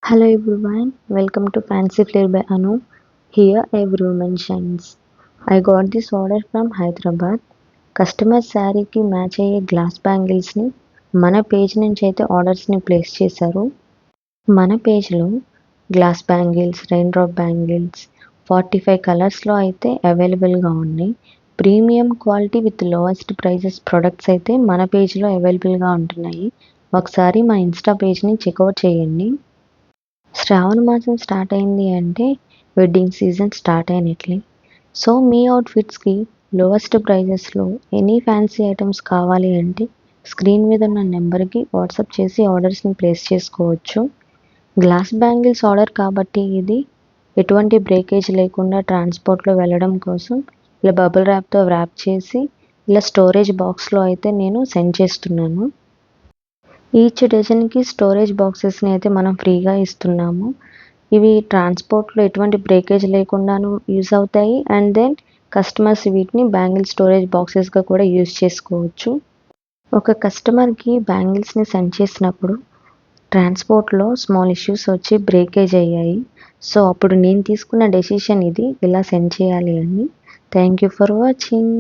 Hello everyone, welcome to Fancy Flare by Anu. Here every woman shines. I got this order from Hyderabad. Customer శారీకి match అయ్యే glass బ్యాంగిల్స్ని మన page నుంచి అయితే ఆర్డర్స్ని place చేశారు. మన పేజ్లో glass bangles, raindrop bangles 45 కలర్స్లో అయితే అవైలబుల్గా ఉన్నాయి. Premium quality with lowest prices products అయితే మన పేజ్లో అవైలబుల్గా ఉంటున్నాయి. ఒకసారి మా ఇన్స్టా పేజ్ని చెక్అవుట్ చేయండి. శ్రావణ మాసం స్టార్ట్ అయింది అంటే వెడ్డింగ్ సీజన్ స్టార్ట్ అయినట్లే. సో మీ అవుట్ఫిట్స్కి లోవెస్ట్ ప్రైజెస్లో ఎనీ ఫ్యాన్సీ ఐటమ్స్ కావాలి అంటే స్క్రీన్ మీద ఉన్న నెంబర్కి వాట్సాప్ చేసి ఆర్డర్స్ని ప్లేస్ చేసుకోవచ్చు. గ్లాస్ బ్యాంగిల్స్ ఆర్డర్ కాబట్టి ఇది ఎటువంటి బ్రేకేజ్ లేకుండా ట్రాన్స్పోర్ట్లో వెళ్ళడం కోసం ఇలా బబుల్ ర్యాప్తో ర్యాప్ చేసి ఇలా స్టోరేజ్ బాక్స్లో అయితే నేను సెండ్ చేస్తున్నాను. ఈచ్ డజన్కి స్టోరేజ్ బాక్సెస్ని అయితే మనం ఫ్రీగా ఇస్తున్నాము. ఇవి ట్రాన్స్పోర్ట్లో ఎటువంటి బ్రేకేజ్ లేకుండాను యూజ్ అవుతాయి. అండ్ దెన్ కస్టమర్స్ వీటిని బ్యాంగిల్ స్టోరేజ్ బాక్సెస్గా కూడా యూజ్ చేసుకోవచ్చు. ఒక కస్టమర్కి బ్యాంగిల్స్ని సెండ్ చేసినప్పుడు ట్రాన్స్పోర్ట్లో స్మాల్ ఇష్యూస్ వచ్చి బ్రేకేజ్ అయ్యాయి. సో అప్పుడు నేను తీసుకున్న డెసిషన్ ఇది, ఇలా సెండ్ చేయాలి అని. Thank you for watching.